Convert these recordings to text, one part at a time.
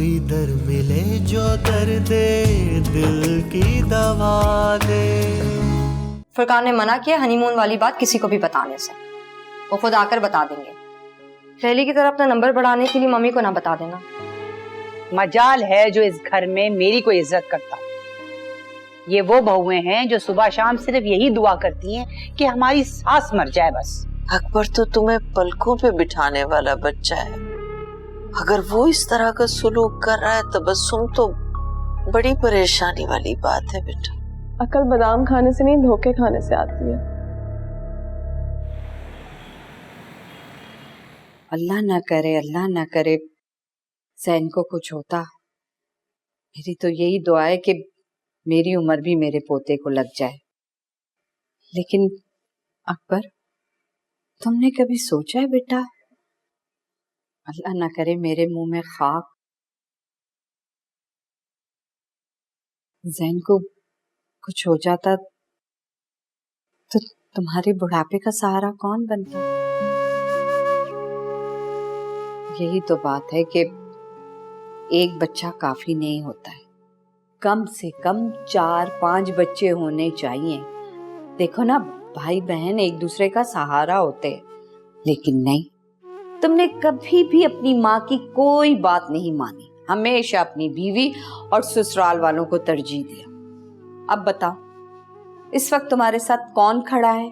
कोई दर मिले जो दर्द दिल की दवा दे। फुरकान ने मना किया हनीमून वाली बात किसी को भी बताने से, वो खुद आकर बता देंगे। पहले की तरह अपना नंबर बढ़ाने के लिए मम्मी को ना बता देना। मजाल है जो इस घर में मेरी कोई इज्जत करता हो। ये वो बहुएं हैं जो सुबह शाम सिर्फ यही दुआ करती हैं कि हमारी सास मर जाए बस। अकबर तो तुम्हें पलकों पे बिठाने वाला बच्चा है, अगर वो इस तरह का सुलूक कर रहा है तबस्सुम तो बड़ी परेशानी वाली बात है बेटा। अकल बादाम खाने से नहीं धोखे खाने से आती है। अल्लाह ना करे सैन को कुछ होता। मेरी तो यही दुआ है कि मेरी उम्र भी मेरे पोते को लग जाए। लेकिन अकबर, तुमने कभी सोचा है बेटा, अल्लाह ना करे मेरे मुंह में खाक, जैन को कुछ हो जाता तो तुम्हारे बुढ़ापे का सहारा कौन बनता? यही तो बात है कि एक बच्चा काफी नहीं होता है, कम से कम 4-5 बच्चे होने चाहिए। देखो ना, भाई बहन एक दूसरे का सहारा होते हैं, लेकिन नहीं, तुमने कभी भी अपनी माँ की कोई बात नहीं मानी, हमेशा अपनी बीवी और ससुराल वालों को तरजीह दिया। अब बताओ, इस वक्त तुम्हारे साथ कौन खड़ा है?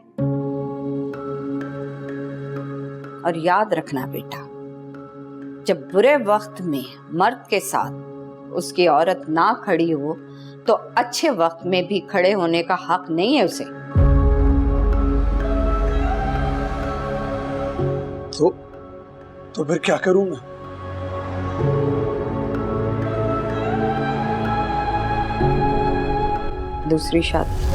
और याद रखना बेटा, जब बुरे वक्त में मर्द के साथ उसकी औरत ना खड़ी हो तो अच्छे वक्त में भी खड़े होने का हक नहीं है उसे। तो फिर क्या करूं मैं? दूसरी शादी।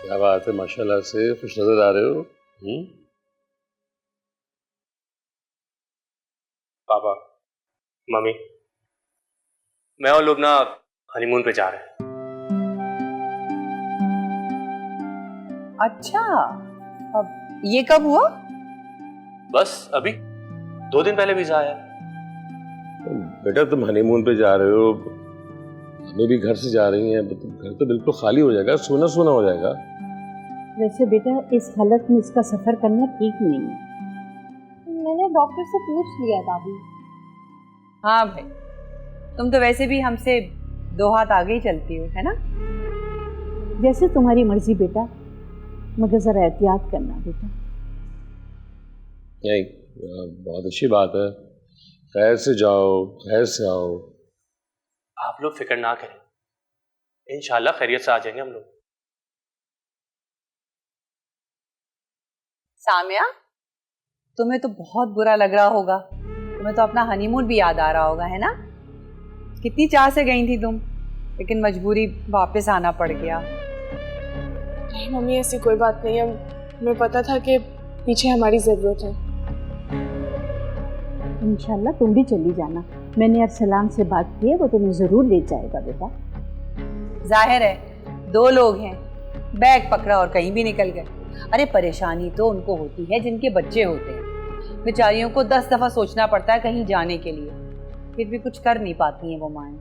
क्या बात है, माशाल्लाह से खुश नजर आ रहे हो। पापा, मम्मी, मैं और लुबना हनीमून पे जा रहे हैं। अच्छा, अब ये कब हुआ? बस अभी 2 दिन पहले वीजा आया। बेटा तुम हनीमून पे जा रहे हो, हमें भी घर से जा रही हैं, घर तो बिल्कुल खाली हो जाएगा, सोना सोना हो जाएगा। वैसे बेटा इस हालत में इसका सफर करना ठीक नहीं है। मैंने डॉक्टर से पूछ लिया दादी। हाँ भाई, तुम तो वैसे भी हमसे 2 हाथ आगे ही चलती हो, है ना? जैसे तुम्हारी मर्जी बेटा, मगर जरा एहतियात करना बेटा। नहीं, बहुत अच्छी बात है, खैर से जाओ, खैर से आओ। आप लोग फिक्र ना करें, इंशाल्लाह खैरियत से आ जाएंगे हम लोग। सामिया, तुम्हें तो बहुत बुरा लग रहा होगा, तुम्हें तो अपना हनीमून भी याद आ रहा होगा, है ना? कितनी चाह से गई थी तुम, लेकिन मजबूरी वापस आना पड़ गया। नहीं मम्मी, ऐसी कोई बात नहीं है, हमें पता था कि पीछे हमारी जरूरत है। इंशाल्लाह तुम भी चली जाना, मैंने अरसलान से बात की है, वो तुम्हें जरूर ले जाएगा बेटा। जाहिर है 2 लोग हैं, बैग पकड़ा और कहीं भी निकल गए। अरे परेशानी तो उनको होती है जिनके बच्चे होते हैं, बेचारियों को 10 दफा सोचना पड़ता है कहीं जाने के लिए, फिर भी कुछ कर नहीं पाती हैं वो माएं।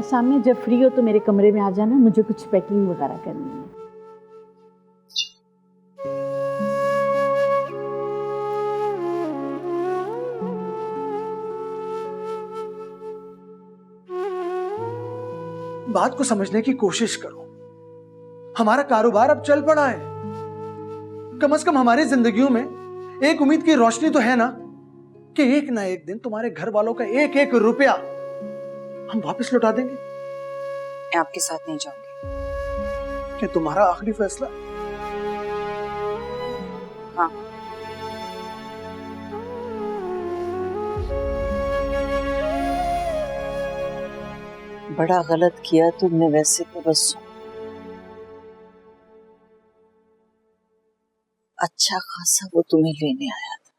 सामने जब फ्री हो तो मेरे कमरे में आ जाना, मुझे कुछ पैकिंग वगैरह करनी है। बात को समझने की कोशिश करो, हमारा कारोबार अब चल पड़ा है, कम से कम हमारी जिंदगियों में एक उम्मीद की रोशनी तो है ना कि एक ना एक दिन तुम्हारे घर वालों का 1-1 रुपया हम वापस लौटा देंगे। मैं आपके साथ नहीं जाऊंगी। क्या तुम्हारा आखिरी फैसला? हाँ। बड़ा गलत किया तुमने वैसे तो बस। अच्छा खासा वो तुम्हें लेने आया था,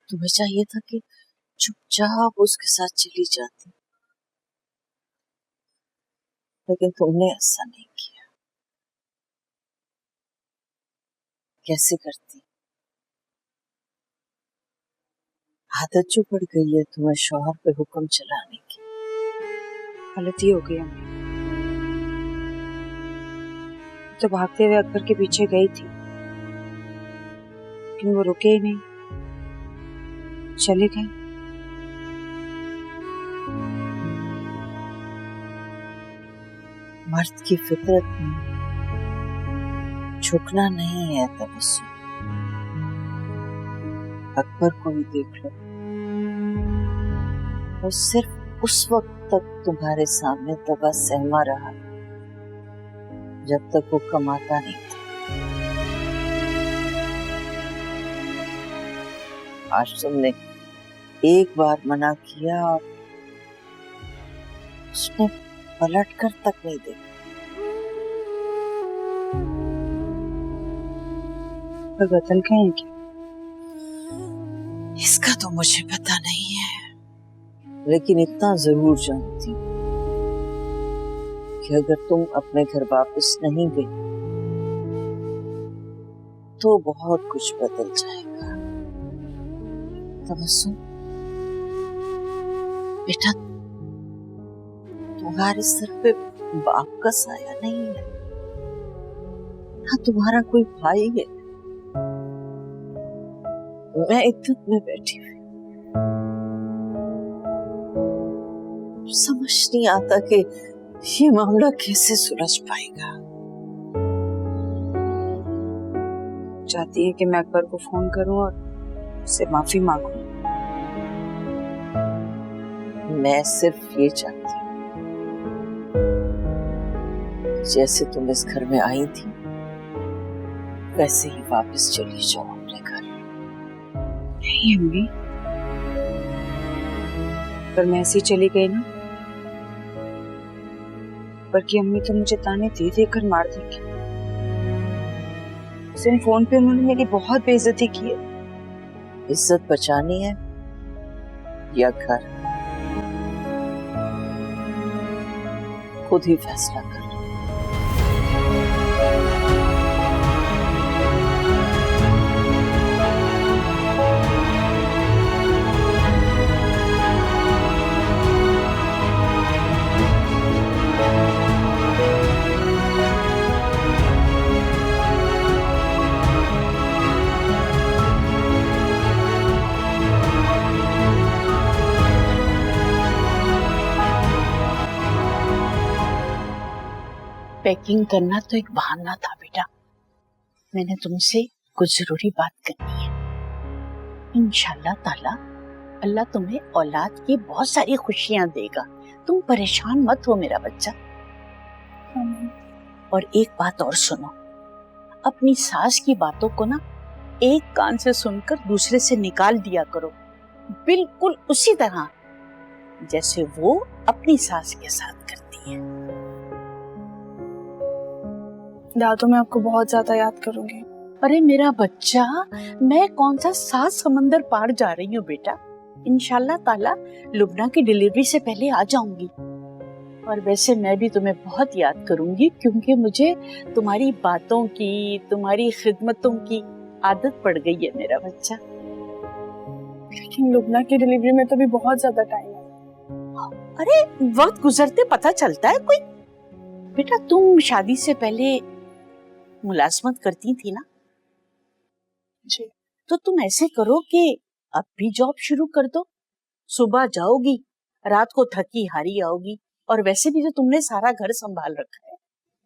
तुम्हें चाहिए था कि चुपचाप उसके साथ चली जाती, लेकिन तुमने ऐसा नहीं किया। कैसे करती? आदत जो पड़ गई है तुम्हें शौहर पे हुक्म चलाने की। गलती हो गई अम्मी, तो भागते हुए अकबर के पीछे गई थी, लेकिन वो रुके ही नहीं, चले गए। मर्द की फितरत में झुकना नहीं है तबस्सुम। अकबर को ही देख लो, वो सिर्फ उस वक्त तक तुम्हारे सामने दबा सहमा रहा जब तक वो कमाता नहीं था। आज तुमने एक बार मना किया और उसने पलट कर तक नहीं देखा। पर बदल गए हैं क्या? इसका तो मुझे पता नहीं है, लेकिन इतना जरूर जानती हूँ कि अगर तुम अपने घर वापस नहीं गई तो बहुत कुछ बदल जाएगा। तबस्सुम बेटा, तुम्हारे सर पे बाप का साया नहीं है ना, तुम्हारा कोई भाई है। मैं इद्दत में बैठी हुई, समझ नहीं आता कि ये मामला कैसे सुलझ पाएगा। चाहती है कि मैं अकबर को फोन करूं और उससे माफी मांगूं। मैं सिर्फ ये चाहती हूँ जैसे तुम इस घर में आई थी वैसे ही वापस चली जाओ अपने घर। नहीं अम्मी, पर मैं ऐसी चली गई ना, पर कि अम्मी तो मुझे ताने दे देकर मार देगी। उस दिन फोन पे उन्होंने मेरी बहुत बेइज्जती की है। इज्जत बचानी है या घर, खुद ही फैसला कर। पैकिंग करना तो एक बहाना था बेटा, मैंने तुमसे कुछ जरूरी बात करनी है। इंशाल्लाह ताला अल्लाह तुम्हें औलाद की बहुत सारी खुशियां देगा, तुम परेशान मत हो मेरा बच्चा। और एक बात और सुनो, अपनी सास की बातों को ना एक कान से सुनकर दूसरे से निकाल दिया करो, बिल्कुल उसी तरह जैसे वो अपनी सास के साथ करती है। दादू, मैं आपको बहुत ज्यादा याद करूंगी। अरे मेरा बच्चा, मैं कौन सा 7 समंदर पार जा रही हूँ बेटा, इंशाल्लाह ताला लुबना की डिलीवरी से पहले आ जाऊंगी। और वैसे मैं भी तुम्हें बहुत याद करूंगी, क्योंकि मुझे तुम्हारी बातों की, तुम्हारी खिदमतों की आदत पड़ गई है मेरा बच्चा। लेकिन लुबना की डिलीवरी में तो भी बहुत ज्यादा टाइम है। अरे वक्त गुजरते पता चलता है कोई। बेटा तुम शादी से पहले मुलाजमत करती थी ना जी, तो तुम ऐसे करो कि अब भी जॉब शुरू कर दो। सुबह जाओगी, रात को थकी हारी आओगी, और वैसे भी तो तुमने सारा घर संभाल रखा है,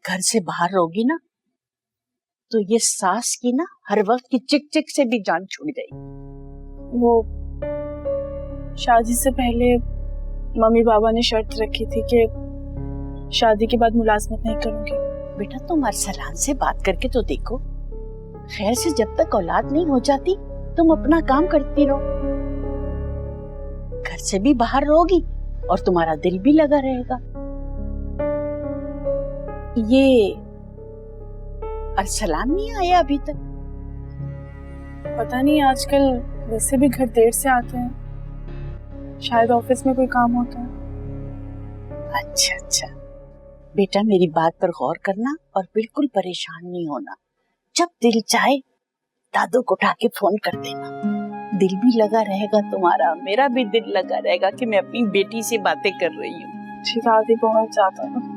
घर से बाहर रहोगी ना तो ये सास की ना हर वक्त की चिक चिक से भी जान छूट जाएगी। वो शादी से पहले मम्मी पापा ने शर्त रखी थी कि शादी के बाद मुलाजमत नहीं करूंगी। बेटा तुम अरसलान से बात करके तो देखो, खैर से जब तक औलाद नहीं हो जाती तुम अपना काम करती रहो, घर से भी बाहर रहोगी और तुम्हारा दिल भी लगा रहेगा। ये अरसलान नहीं आया अभी तक? पता नहीं, आजकल वैसे भी घर देर से आते हैं, शायद ऑफिस में कोई काम होता है। अच्छा अच्छा बेटा, मेरी बात पर गौर करना और बिल्कुल परेशान नहीं होना। जब दिल चाहे दादू को उठा के फोन कर देना, दिल भी लगा रहेगा तुम्हारा, मेरा भी दिल लगा रहेगा कि मैं अपनी बेटी से बातें कर रही हूँ। जी दादी, बहुत ज्यादा।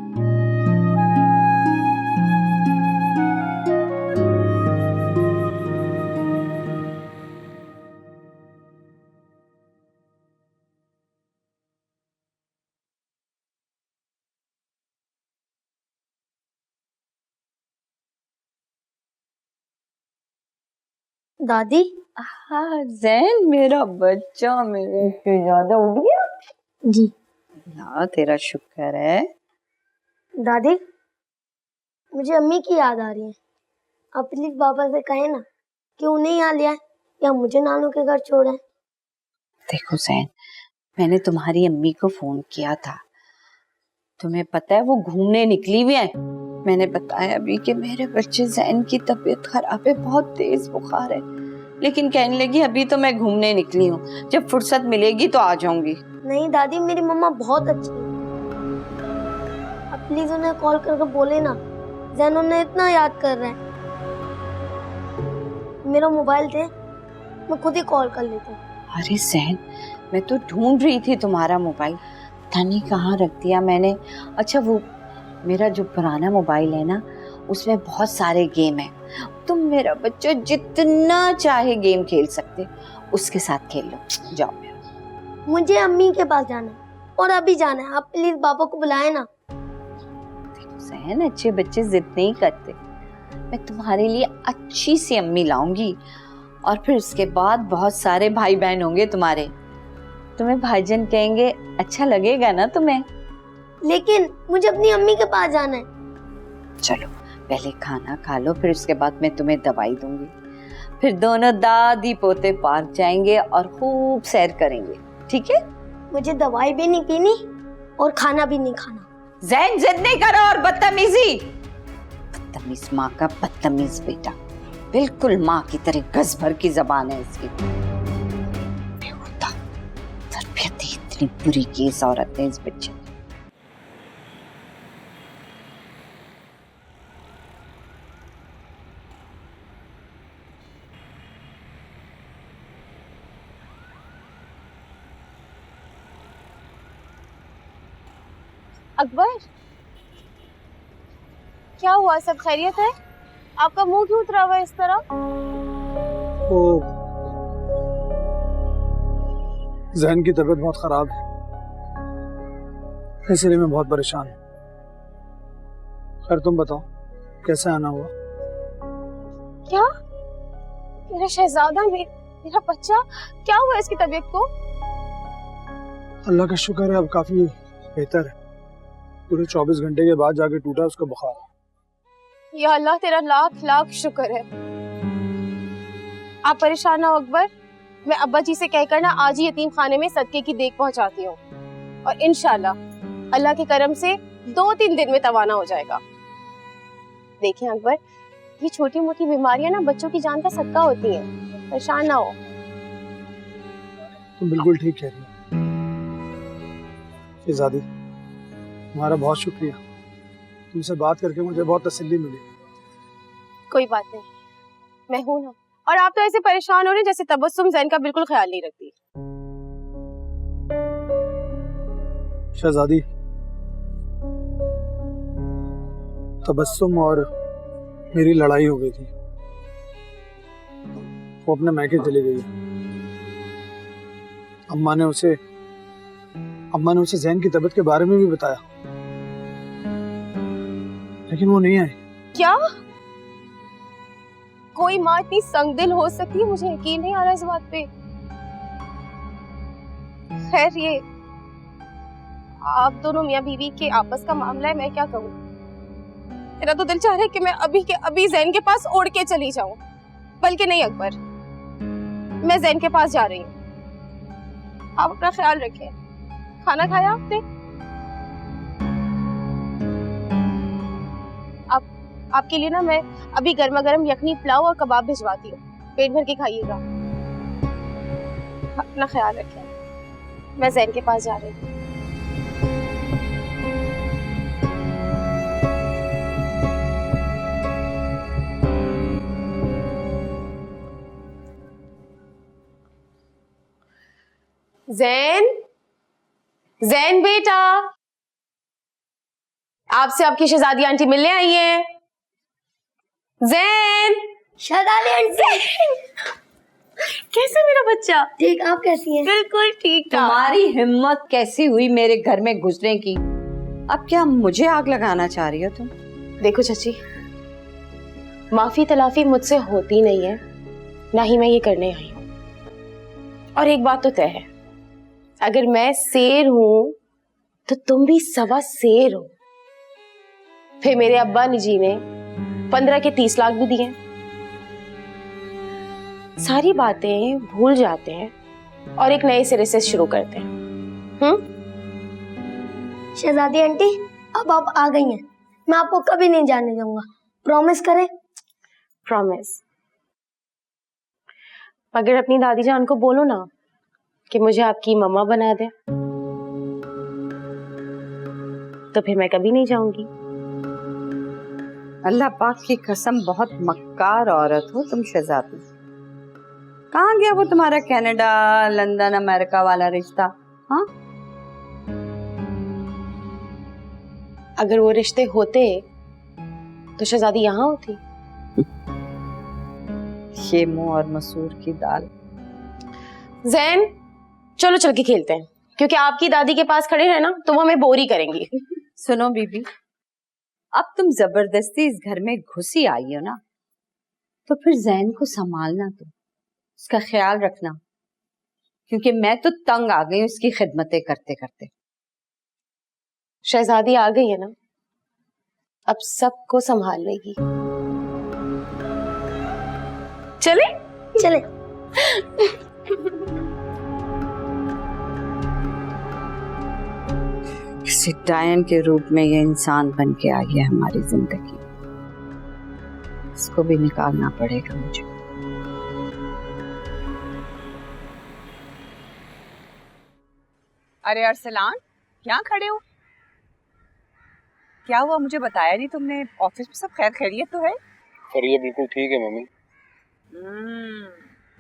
दादी। हाँ जैन, मेरा बच्चा मेरे से ज्यादा उठ गया। जी ना, तेरा शुक्र है। दादी, मुझे अम्मी की याद आ रही है। आप प्लीज पापा से कहें ना कि उन्हें यहाँ ले आए या मुझे नानू के घर छोड़े। देखो जैन, मैंने तुम्हारी अम्मी को फोन किया था, तुम्हें पता है वो घूमने निकली हुई है। मैंने बताया अभी कि मेरे बच्चे जैन की तबीयत खराब है, बहुत तेज बुखार है, लेकिन कहने लगी अभी तो मैं घूमने निकली हूँ, जब फुर्सत मिलेगी तो आ जाऊंगी। नहीं दादी, मेरी मम्मा बहुत अच्छी है। आप प्लीज उन्हें कॉल करके बोले ना, जैन उन्हें इतना याद कर रहा है। मेरा मोबाइल दे, मैं खुद ही कॉल कर लेती हूँ। अरे जैन, मैं तो ढूंढ रही थी तुम्हारा मोबाइल, पता नहीं कहाँ रख दिया मैंने। अच्छा, वो मेरा जो पुराना मोबाइल है ना, उसमें बहुत सारे गेम है, तुम मेरा बच्चा जितना चाहे गेम खेल सकते, उसके साथ खेल लो। जाओ। मुझे अम्मी के पास जाना है और अभी जाना है। आप प्लीज पापा को बुलाए ना। देखो सहन, अच्छे बच्चे जिद नहीं करते। मैं तुम्हारे लिए अच्छी सी अम्मी लाऊंगी और फिर उसके बाद बहुत सारे भाई बहन होंगे तुम्हारे, तुम्हें भाईजान कहेंगे, अच्छा लगेगा ना तुम्हें। लेकिन मुझे अपनी अम्मी के पास जाना है। चलो पहले खाना खा लो, फिर उसके बाद मैं तुम्हें दवाई दूंगी, फिर दोनों दादी पोते पार्क जाएंगे और खूब सैर करेंगे, ठीक है? मुझे दवाई भी नहीं पीनी और खाना भी नहीं खाना। जैन, जिद नहीं करो और बदतमीजी। बदतमीज माँ का बदतमीज बेटा, बिल्कुल माँ की तरह गज भर की जबान है इसकी। बेहुदा तरबियत ही इतनी बुरी की इस औरत ने इस बच्चे। अकबर, क्या हुआ? सब खैरियत है? आपका मुंह क्यों उतरा हुआ है इस तरह? जहन की तबीयत बहुत खराब है, इसलिए मैं बहुत परेशान हूँ। खैर तुम बताओ, कैसे आना हुआ? क्या? मेरा शहजादा, मेरा बच्चा, क्या हुआ इसकी तबीयत को? अल्लाह का शुक्र है, अब काफी बेहतर है। पूरे 24 घंटे के बाद जाके टूटा उसका बुखार। या अल्लाह, तेरा लाख लाख शुक्र है। आप परेशान ना हो अकबर, मैं अब्बा जी से कहकर ना आज ही यतीम खाने में सदके की देख पहुंचाती हूँ और इंशाल्लाह अल्लाह के करम से 2-3 दिन में तवाना हो जाएगा। देखें अकबर, ये छोटी मोटी बीमारियां ना बच्चों की जान का सदका होती हैं, परेशान ना हो। तुम बिल्कुल ठीक कह रही हो शहजादी, तुम्हारा बहुत शुक्रिया। तुमसे बात करके मुझे बहुत तसल्ली मिली। कोई बात नहीं, मैं हूं ना। और आप तो ऐसे परेशान हो रहे जैसे तबस्सुम जैन का बिल्कुल ख्याल नहीं रखती। शहजादी, तबस्सुम और मेरी लड़ाई हो गई थी, वो अपने मैके चली गई। अम्मा ने उसे जैन की तबीयत के बारे में भी बताया, लेकिन वो नहीं आई। क्या? कोई माँ इतनी संगदिल हो सकती है? मुझे यकीन नहीं आ रहा इस बात पे। खैर, ये आप दोनों मियाँ बीवी के आपस का मामला है, मैं क्या कहूँ। मेरा तो दिल चाह रहा है कि मैं अभी के अभी जैन के पास उड़ के चली जाऊं। बल्कि नहीं अकबर, मैं जैन के पास जा रही हूँ, आप अपना ख्याल रखें। खाना खाया आपने? आपके लिए ना मैं अभी गर्मा गर्म यखनी पुलाव और कबाब भिजवाती हूँ, पेट भर के खाइएगा। अपना ख्याल रखें। मैं जैन के पास जा रही हूँ। जैन, जैन बेटा, आपसे आपकी शहजादी आंटी मिलने आई है। जैन, शहजादी आंटी, कैसे मेरा बच्चा? ठीक, आप कैसी हैं? बिल्कुल ठीक ठाक। तुम्हारी हिम्मत कैसी हुई मेरे घर में घुसने की? अब क्या मुझे आग लगाना चाह रही हो तुम? देखो चाची, माफी तलाफी मुझसे होती नहीं है, ना ही मैं ये करने आई हूँ। और एक बात तो तय है, अगर मैं शेर हूं तो तुम भी सवा शेर हो। फिर मेरे अब्बा जी ने 15 के 30 लाख भी दिए। सारी बातें भूल जाते हैं और एक नए सिरे से शुरू करते हैं। शहजादी आंटी, अब आप आ गई हैं, मैं आपको कभी नहीं जाने दूंगा, प्रॉमिस करें? प्रॉमिस। मगर अपनी दादी जान को बोलो ना कि मुझे आपकी मम्मा बना दे, तो फिर मैं कभी नहीं जाऊंगी। अल्लाह पाक की कसम, बहुत मक्कार औरत हो तुम शहजादी। कहाँ गया वो तुम्हारा कनाडा, लंदन, अमेरिका वाला रिश्ता? हाँ, अगर वो रिश्ते होते तो शहजादी यहाँ होती। ये मुंह और मसूर की दाल। जैन, चलो चल के खेलते हैं, क्योंकि आपकी दादी के पास खड़े रहना तो वो हमें बोर ही करेंगी। सुनो बीबी, अब तुम जबरदस्ती इस घर में घुसी आई हो ना, तो फिर जैन को संभालना, तुम उसका ख्याल रखना, क्योंकि मैं तो तंग आ गई उसकी खिदमतें करते करते। शहजादी आ गई है ना, अब सबको संभाल लेगी। चले चले। किसी डायन के रूप में ये इंसान बन के आई है हमारी जिंदगी, इसको भी निकालना पड़ेगा मुझे। अरे अरसलान, यहाँ खड़े हो? क्या हुआ, मुझे बताया नहीं तुमने? ऑफिस में सब खैर खैरियत तो है? फरिया बिल्कुल ठीक है मम्मी।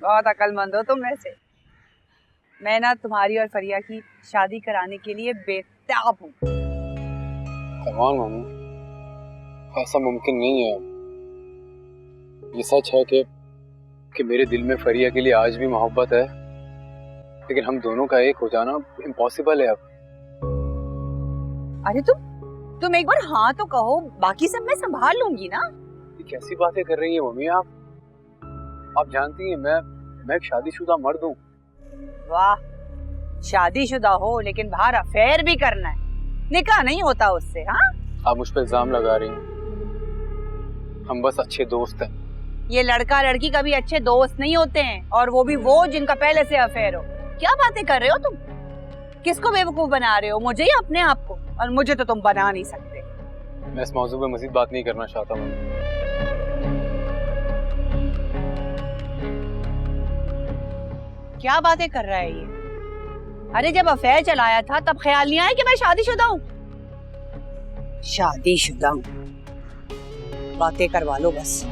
बहुत अक्लमंद हो तुम वैसे। मैं ना तुम्हारी और फरिया की शादी कराने के लिए बेताब हूँ। कमान मम्मी, ऐसा मुमकिन नहीं है। ये सच है कि मेरे दिल में फरिया के लिए आज भी मोहब्बत है, लेकिन हम दोनों का एक हो जाना इम्पॉसिबल है अब। अरे तुम एक बार हाँ तो कहो, बाकी सब मैं संभाल लूंगी ना। ये कैसी बातें कर रही है मम्मी आप जानती हैं मैं एक शादीशुदा मर्द हूँ। वाह, शादीशुदा हो लेकिन बाहर अफेयर भी करना है, निकाह नहीं होता उससे? हाँ, आप मुझ पर इल्जाम लगा रही हैं। हम बस अच्छे दोस्त हैं। ये लड़का लड़की कभी अच्छे दोस्त नहीं होते हैं, और वो भी वो जिनका पहले से अफेयर हो। क्या बातें कर रहे हो तुम? किसको बेवकूफ बना रहे हो, मुझे या अपने आप को? और मुझे तो तुम बना नहीं सकते। मैं इस मौजू पे मजीद बात नहीं करना चाहता हूँ। क्या बातें कर रहा है ये? अरे जब अफेयर चलाया था तब ख्याल नहीं आया कि मैं शादीशुदा हूँ? शादीशुदा हूँ, बातें करवा लो बस।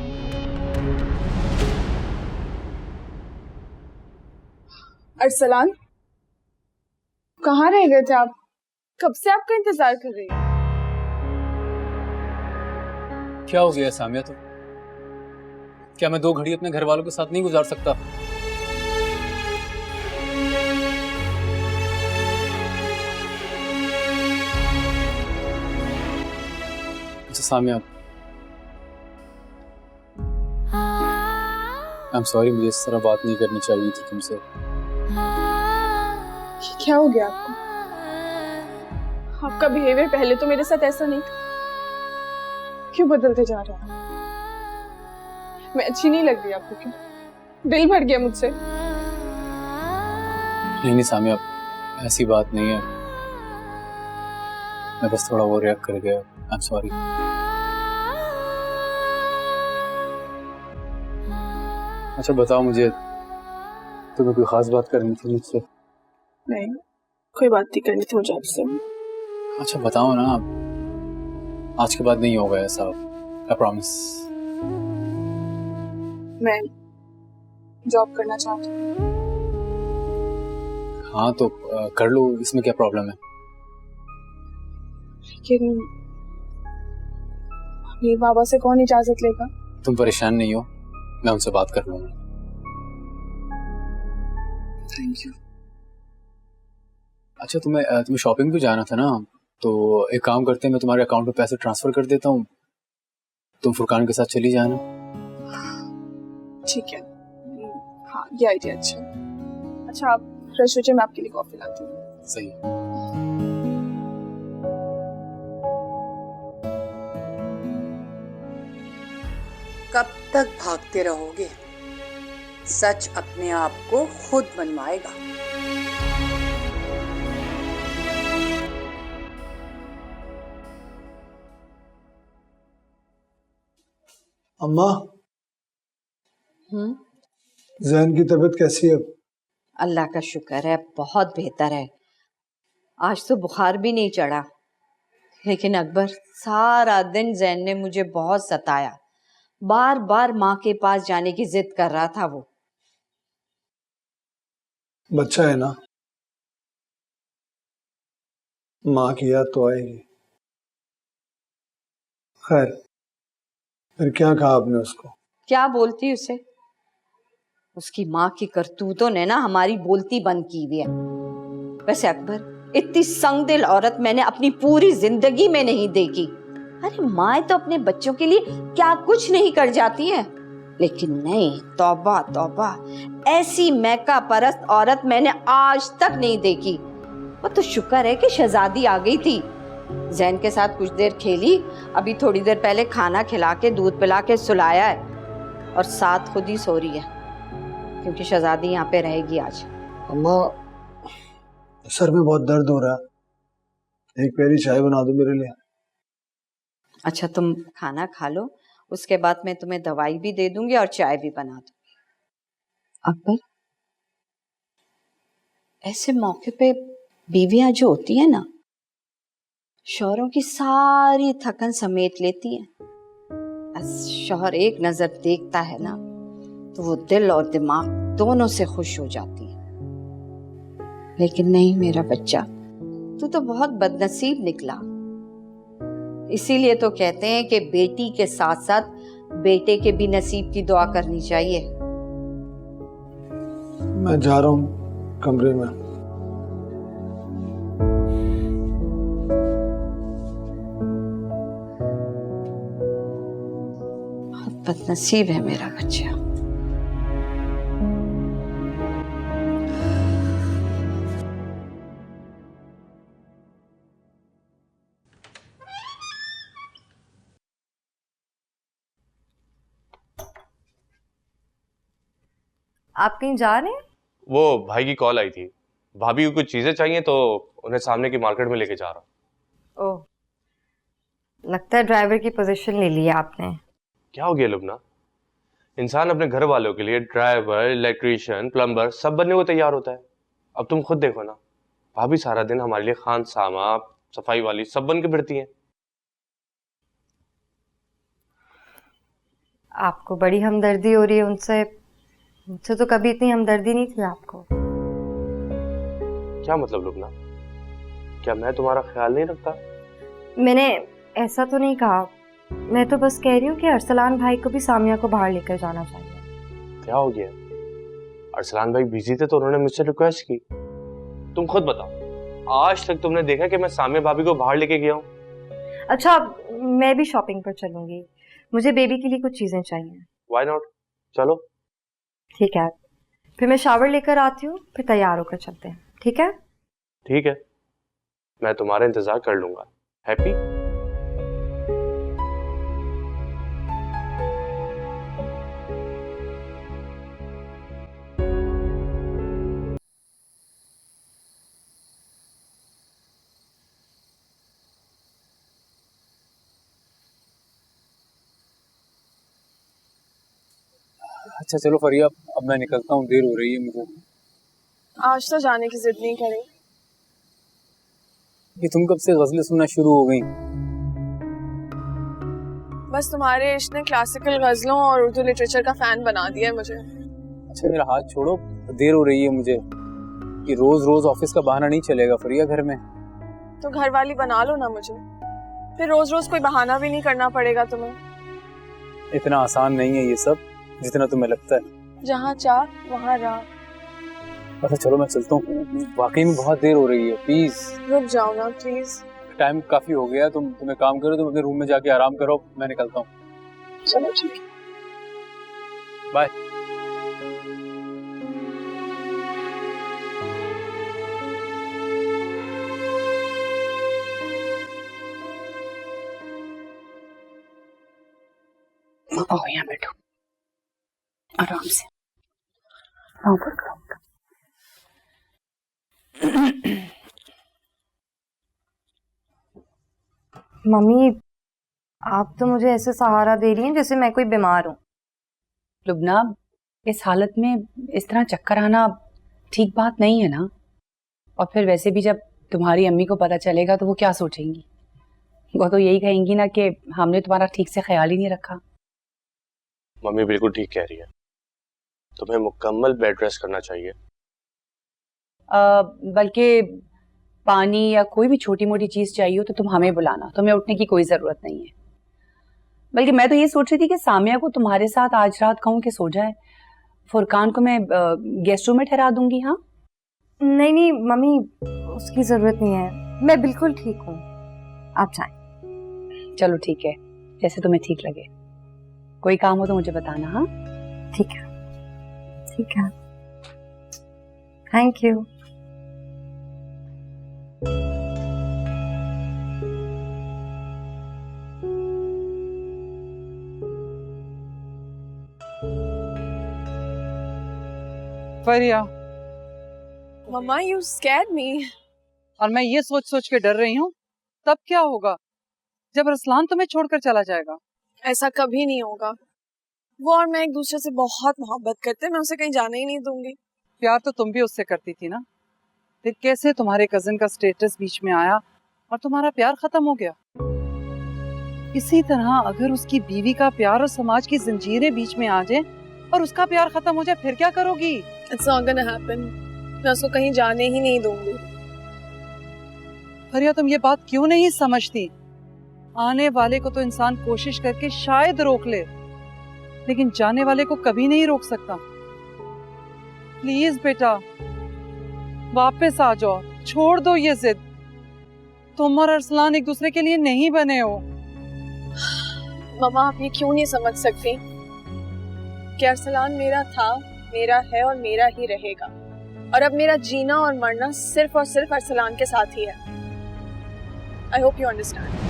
अरसलान, कहाँ रह गए थे आप? कब से आपका इंतजार कर रही हूँ। क्या हो गया सामिया? तो क्या मैं 2 घड़ी अपने घर वालों के साथ नहीं गुजार सकता? अच्छा सामिया, आई एम सॉरी, मुझे इस तरह बात नहीं करनी चाहिए थी तुमसे। क्या हो गया आपको? आपका बिहेवियर पहले तो मेरे साथ ऐसा नहीं था, क्यों बदलते जा रहा है? मैं अच्छी नहीं लग रही आपको? क्यों दिल भर गया मुझसे? नहीं सामिया, ऐसी बात नहीं है। मैं बस थोड़ा ओवर रिएक्ट कर गया, आई एम सॉरी। अच्छा बताओ मुझे, तुम्हें कोई खास बात करनी थी मुझसे? नहीं, कोई बात नहीं करनी थी मुझे आपसे। अच्छा बताओ ना, आज के बाद नहीं होगा ऐसा, आई प्रॉमिस। मैं जॉब करना चाहती हूँ। हाँ तो कर लो, इसमें क्या प्रॉब्लम है? लेकिन मेरे बाबा से कौन इजाजत लेगा? तुम परेशान नहीं हो, मैं उनसे बात कर लूंगा। Thank you. अच्छा तुम्हें शॉपिंग भी जाना था ना, तो एक काम करते हैं, मैं तुम्हारे अकाउंट में पैसे ट्रांसफर कर देता हूँ, तुम फुरकान के साथ चली जाना। ठीक है, हाँ ये आइडिया अच्छा है। अच्छा आप फ्रेश हो जाइए, मैं आपके लिए कॉफी लाती हूँ। सही। कब तक भागते रहोगे? सच अपने आप को खुद मनवाएगा। अम्मा, जैन की तबीयत कैसी है? अल्लाह का शुक्र है, बहुत बेहतर है। आज तो बुखार भी नहीं चढ़ा, लेकिन अकबर सारा दिन जैन ने मुझे बहुत सताया। बार बार माँ के पास जाने की जिद कर रहा था वो। बच्चा है ना, माँ की याद तो आएगी। खैर, फिर क्या कहा आपने उसको? क्या बोलती उसे? उसकी माँ की करतूतों ने ना हमारी बोलती बंद की हुई है। वैसे अकबर, इतनी संगदिल औरत मैंने अपनी पूरी जिंदगी में नहीं देखी। अरे माँ तो अपने बच्चों के लिए क्या कुछ नहीं कर जाती है, लेकिन नहीं, तौबा तौबा, ऐसी मैका परस्त औरत मैंने आज तक नहीं देखी। वो तो शुक्र है कि शहजादी आ गई थी, जैन के साथ कुछ देर खेली, अभी थोड़ी देर पहले खाना खिला के दूध पिला के सुलाया है, और साथ खुद ही सो रही है, क्योंकि शहजादी यहाँ पे रहेगी आज। अम्मा, सर में बहुत दर्द हो रहा है, एक प्यारी चाय बना दो मेरे लिए। अच्छा तुम खाना खा लो, उसके बाद मैं तुम्हें दवाई भी दे दूंगी और चाय भी बना दूंगी। अकबर, ऐसे मौके पे बीवियां जो होती है ना, शौहरों की सारी थकन समेट लेती हैं। बस शौहर एक नजर देखता है ना, तो वो दिल और दिमाग दोनों से खुश हो जाती है। लेकिन नहीं मेरा बच्चा, तू तो बहुत बदनसीब निकला। इसीलिए तो कहते हैं कि बेटी के साथ साथ बेटे के भी नसीब की दुआ करनी चाहिए। मैं जा रहा हूँ कमरे में। बहुत बदनसीब है मेरा बच्चा। आप कहीं जा रहे हैं? वो भाई की कॉल आई थी, भाभी को कुछ चीजें चाहिए तो उन्हें सामने की मार्केट में लेके जा रहा हूँ। ओह, लगता है ड्राइवर की पोजीशन ले ली है आपने। क्या हो गया लुबना? इंसान अपने घर वालों के लिए ड्राइवर, इलेक्ट्रीशियन, प्लम्बर सब बनने को तैयार होता है। अब तुम खुद देखो ना, भाभी सारा दिन हमारे लिए खान सामा, सफाई वाली सब बन के फिरती हैं। आपको बड़ी हमदर्दी हो रही है उनसे, मुझसे तो कभी इतनी हमदर्दी नहीं थी आपको। क्या मतलब लुबना? क्या मैं तुम्हारा ख्याल नहीं रखता? मैंने ऐसा तो नहीं कहा, मैं तो बस कह रही हूँ कि अरसलान भाई को भी सामिया को बाहर लेकर जाना चाहिए। क्या हो गया? अरसलान भाई बिजी थे तो उन्होंने मुझसे रिक्वेस्ट की। तुम खुद बताओ, आज तक तुमने देखा कि मैं सामिया भाभी को बाहर लेके गया हूँ? अच्छा, मैं भी शॉपिंग पर चलूंगी, मुझे बेबी के लिए कुछ चीजें चाहिए। व्हाई नॉट, चलो। ठीक है, फिर मैं शावर लेकर आती हूँ, फिर तैयार होकर चलते हैं। ठीक है? ठीक है, मैं तुम्हारा इंतजार कर लूंगा। हैप्पी? अच्छा चलो फरिया, अब मैं निकलता हूँ, देर हो रही है मुझे। आज तो जाने की जिद नहीं करी। ये तुम कब से गजलें सुनना शुरू हो गई? बस तुम्हारे इश्क ने क्लासिकल गजलों और उर्दू लिटरेचर का फैन बना दिया है मुझे। अच्छा मेरा हाथ छोड़ो, देर हो रही है मुझे। कि रोज रोज ऑफिस का बहाना नहीं चलेगा फरिया घर में। तो घर वाली बना लो ना मुझे, फिर रोज रोज कोई बहाना भी नहीं करना पड़ेगा तुम्हें। इतना आसान नहीं है ये सब जितना तुम्हें लगता है। जहाँ चाह वहाँ राह। अच्छा चलो मैं चलता हूँ, वाकई में बहुत देर हो रही है, प्लीज रुक जाओ ना प्लीज। टाइम काफी हो गया, तुम्हें काम करो, तुम अपने रूम में जाके आराम करो, मैं निकलता हूँ। चलो ठीक है, बाय। आओ यहाँ बैठो आराम से। आओ बैठो। मम्मी आप तो मुझे ऐसे सहारा दे रही हैं जैसे मैं कोई बीमार हूँ। लुबना, इस हालत में इस तरह चक्कर आना ठीक बात नहीं है ना। और फिर वैसे भी जब तुम्हारी अम्मी को पता चलेगा तो वो क्या सोचेंगी? वो तो यही कहेंगी ना कि हमने तुम्हारा ठीक से ख्याल ही नहीं रखा। मम्मी बिल्कुल ठीक कह रही है, तुम्हें मुकम्मल बेड रेस्ट करना चाहिए। बल्कि पानी या कोई भी छोटी मोटी चीज चाहिए हो तो तुम हमें बुलाना, तुम्हें उठने की कोई जरूरत नहीं है। बल्कि मैं तो ये सोच रही थी कि सामिया को तुम्हारे साथ आज रात कहूँ कि सो जाए, फुरकान को मैं गेस्ट रूम में ठहरा दूंगी। हाँ नहीं नहीं मम्मी, उसकी जरूरत नहीं है, मैं बिल्कुल ठीक हूँ, आप जाएं। चलो ठीक है, जैसे तुम्हें ठीक लगे। कोई काम हो तो मुझे बताना। हाँ ठीक है ठीक है, thank you. Fariya, mama you scared me. और मैं ये सोच सोच के डर रही हूँ तब क्या होगा जब रसलान तुम्हें छोड़कर चला जाएगा। ऐसा कभी नहीं होगा, वो और मैं एक दूसरे से बहुत मोहब्बत करते हैं, मैं उसे कहीं जाने ही नहीं दूंगी। प्यार तो तुम भी उससे करती थी ना, फिर कैसे तुम्हारे कजिन का स्टेटस बीच में आया और तुम्हारा प्यार खत्म हो गया। इसी तरह अगर उसकी बीवी का प्यार और समाज की जंजीरें बीच में आ जाए और उसका प्यार खत्म हो जाए फिर क्या करोगी? It's not gonna happen. मैं उसको कहीं जाने ही नहीं दूंगी। फरिया तुम ये बात क्यों नहीं समझती? आने वाले को तो इंसान कोशिश करके शायद रोक ले, लेकिन जाने वाले को कभी नहीं रोक सकता। प्लीज बेटा वापस आ जाओ, छोड़ दो ये जिद। तुम और अरसलान एक दूसरे के लिए नहीं बने हो। मम्मा आप ये क्यों नहीं समझ सकती कि अरसलान मेरा था, मेरा है और मेरा ही रहेगा, और अब मेरा जीना और मरना सिर्फ और सिर्फ अरसलान के साथ ही है। I hope you understand.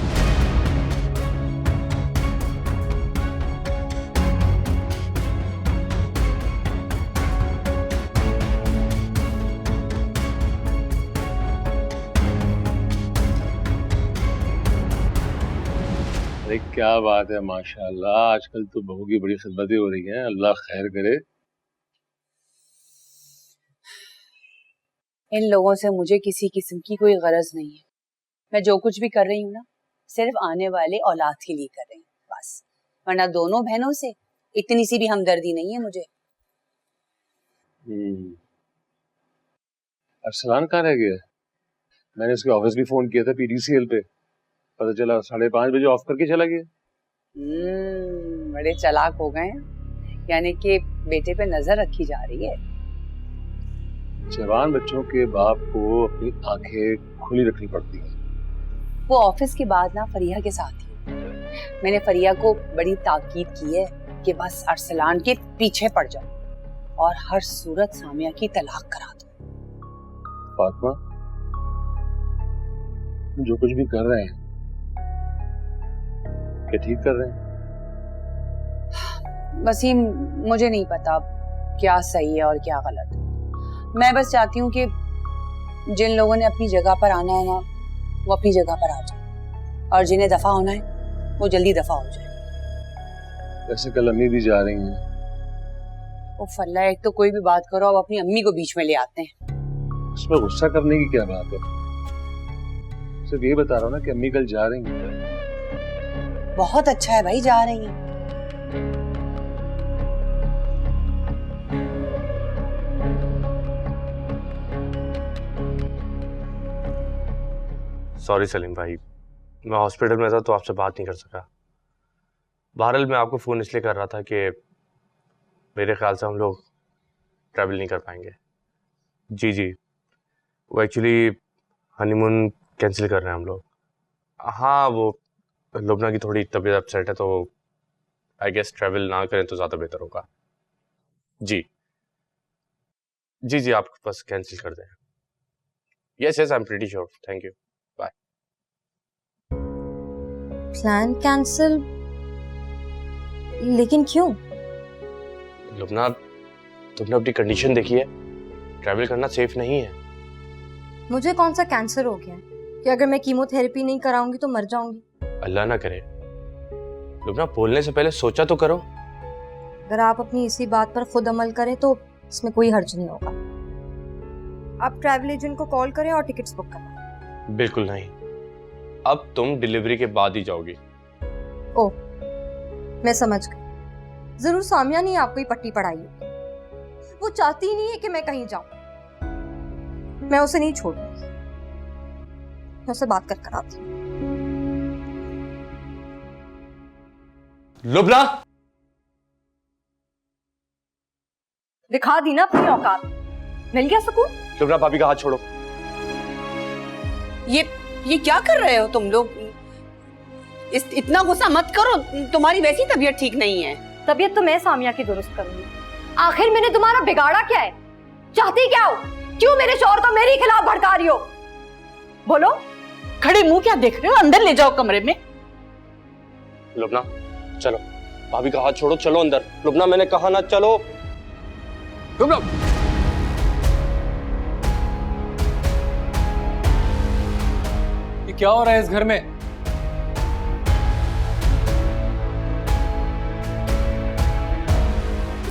अरे क्या बात है, माशाल्लाह आजकल तो बहू की बड़ी खिदमतें हो रही हैं, अल्लाह खैर करे। इन लोगों से मुझे किसी किस्म की कोई गरज नहीं है। मैं जो कुछ भी कर रही हूँ ना, सिर्फ आने वाले औलाद के लिए कर रही हूँ बस, वरना दोनों बहनों से इतनी सी भी हमदर्दी नहीं है मुझे। अरसलान कहाँ रह गया? मैंने इसके ऑफिस भी फोन किया था PDCL पे, पता चला 5:30 बजे ऑफ करके चला गया। बड़े चालाक हो गए हैं, यानी कि बेटे पे नजर रखी जा रही है। जवान बच्चों के बाप को अपनी आंखें खुली रखनी पड़ती है। वो ऑफिस के बाद ना फरिया के साथ ही, मैंने फरिया को बड़ी ताकीद की है कि बस अरसलान के पीछे पड़ जाओ और हर सूरत सामिया की तलाक करा दो। फातिमा जो कुछ भी कर रहे हैं क्या ठीक कर रहे हैं? वसीम मुझे नहीं पता क्या सही है और क्या गलत है। मैं बस चाहती हूँ कि जिन लोगों ने अपनी जगह पर आना है ना, वो अपनी जगह पर आ जाए, और जिन्हें दफा होना है वो जल्दी दफा हो जाए। वैसे कल अम्मी भी जा रही हैं, ओ फल्ला, एक तो कोई भी बात करो अब अपनी अम्मी को बीच में ले आते हैं। उसमें गुस्सा करने की क्या बात है? सिर्फ ये बता रहा हूँ ना कि अम्मी कल जा रही हैं। बहुत अच्छा है भाई, जा रही हैं। सॉरी सलीम भाई, मैं हॉस्पिटल में था तो आपसे बात नहीं कर सका। बहरहाल मैं आपको फ़ोन इसलिए कर रहा था कि मेरे ख्याल से हम लोग ट्रैवल नहीं कर पाएंगे। जी, वो एक्चुअली हनीमून कैंसिल कर रहे हैं हम लोग। हाँ, वो लुबना की थोड़ी तबीयत अपसेट है तो आई गेस ट्रैवल ना करें तो ज़्यादा बेहतर होगा। जी, आप बस कैंसिल कर दें। Yes, I am pretty sure. Thank you, bye. Plan cancel? लेकिन क्यों? लुबना, तुमने अपनी कंडीशन देखी है, ट्रैवल करना सेफ नहीं है। मुझे कौन सा कैंसर हो गया है कि अगर मैं कीमोथेरेपी नहीं कराऊंगी तो मर जाऊंगी? अल्लाह ना करे। लुबना, बोलने से पहले सोचा तो करो। अगर आप अपनी इसी बात पर खुद अमल करें तो इसमें कोई हर्ज नहीं होगा। आप ट्रैवल एजेंट को कॉल करें और टिकट्स बुक करें। बिल्कुल नहीं, अब तुम डिलीवरी के बाद ही जाओगी। ओह, मैं समझ गई। जरूर सामिया ने आपको ही पट्टी पढ़ाई होगी। वो चाहती ही नहीं है कि मैं कहीं जाऊं। मैं उसे नहीं छोड़ूंगी, मैं उससे बात कर आती हूँ। लुबना, दिखा दी ना अपनी औकात, मिल गया सुकून। लुबना, भाभी का हाथ छोड़ो। ये क्या कर रहे हो तुम लोग? इतना गुस्सा मत करो, तुम्हारी वैसी तबीयत ठीक नहीं है। तबीयत तो मैं सामिया की दुरुस्त करूंगी। आखिर मैंने तुम्हारा बिगाड़ा क्या है? चाहती क्या हो? क्यों मेरे शौहर को मेरे खिलाफ भड़का रही हो? बोलो। खड़े मुंह क्या देख रहे हो? अंदर ले जाओ कमरे में। लुबना, चलो, भाभी का हाथ छोड़ो, चलो अंदर। लुबना, मैंने कहा ना, चलो। लुबना, ये क्या हो रहा है इस घर में?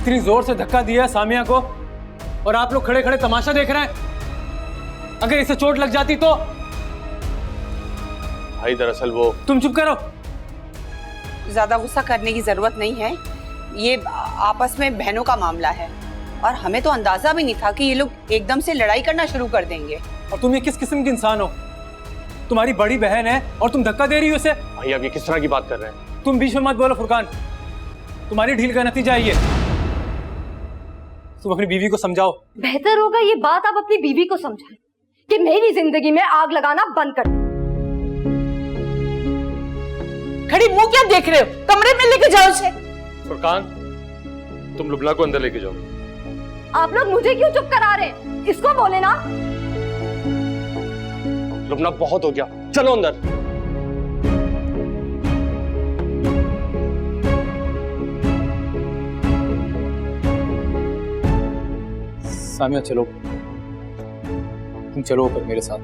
इतनी जोर से धक्का दिया सामिया को और आप लोग खड़े खड़े तमाशा देख रहे हैं। अगर इसे चोट लग जाती तो? भाई दरअसल वो। तुम चुप करो। ज्यादा गुस्सा करने की जरूरत नहीं है, ये आपस में बहनों का मामला है और हमें तो अंदाजा भी नहीं था कि ये लोग एकदम से लड़ाई करना शुरू कर देंगे। और तुम ये किस किस्म के इंसान हो? तुम्हारी बड़ी बहन है और तुम धक्का दे रही हो उसे। भाई आप ये किस तरह की बात कर रहे हैं? तुम बीच में मत बोलो फुरकान, तुम्हारी ढील का नतीजा है ये। तुम अपनी बीवी को समझाओ। बेहतर होगा ये बात आप अपनी बीवी को समझाएं कि मेरी जिंदगी में आग लगाना बंद कर दे। खड़ी मुंह क्या देख रहे हो? कमरे में लेके जाओ इसे। फुरकान, तुम लुबना को अंदर लेके जाओ। आप लोग मुझे क्यों चुप करा रहे हैं? इसको बोले ना। लुबना, बहुत हो गया, चलो अंदर। सामिया चलो, तुम चलो ऊपर मेरे साथ।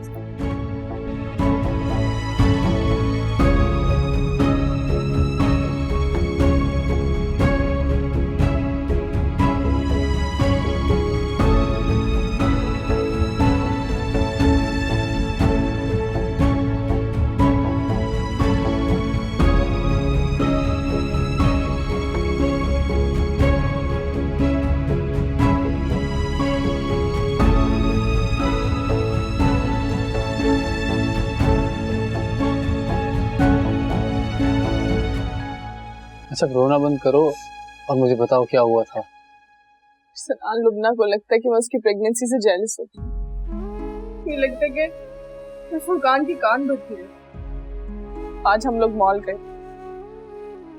अच्छा, रोना बंद करो और मुझे बताओ क्या हुआ था। सनान, लुबना को लगता है कि मैं उसकी प्रेगनेंसी से जेलस होती हूँ। ये लगता है कि मैं फुरकान की कान भरती हूँ। आज हम लोग मॉल गए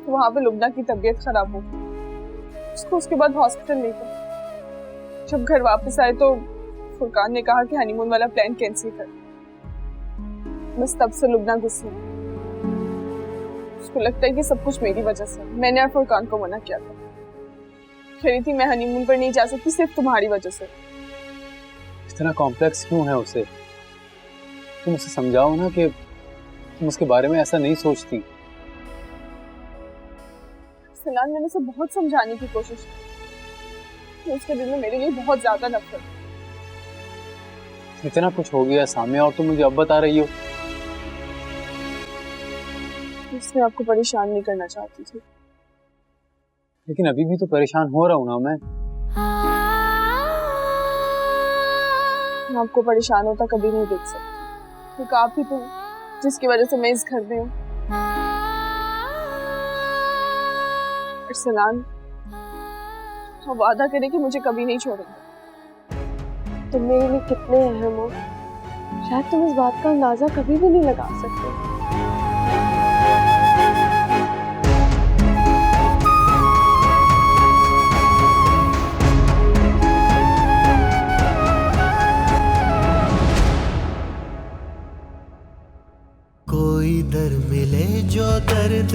तो वहां पे लुबना की तबीयत खराब हो गई। उसको उसके बाद हॉस्पिटल ले गए। जब घर वापस आए तो फुरकान ने कहा कि हनीमून वाला प्लान कैंसिल कर। बस तब से लुबना गुस्से में। उसको लगता है कि सब कुछ मेरी वजह से। मैंने और फुरकान को मना किया था, कह रही थी मैं हनीमून पर नहीं जा सकती सिर्फ तुम्हारी वजह से। इतना कॉम्प्लेक्स क्यों है उसे? तुम उसे समझाओ ना कि तुम उसके बारे में ऐसा नहीं सोचती। सलान, मैंने उसे बहुत समझाने की कोशिश की, उसके दिल में मेरे लिए बहुत ज्यादा नफरत है। इतना कुछ हो गया सामने और तुम मुझे अब बता रही हो? इसलिए आपको परेशान नहीं करना चाहती थी। लेकिन अभी भी तो परेशान हो रहा हूँ ना मैं। आपको परेशान होता कभी नहीं देख सकती, क्योंकि आप ही तो जिसकी वजह से मैं इस घर में हूँ। अरसलान, आप वादा करें कि मुझे कभी नहीं छोड़ेंगे। तुम मेरे लिए कितने अहम हो, शायद तुम इस बात का अंदाजा कभी भी नहीं लगा सकते। कोई दर मिले जो दर्द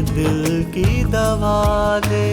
दिल की दवा दे।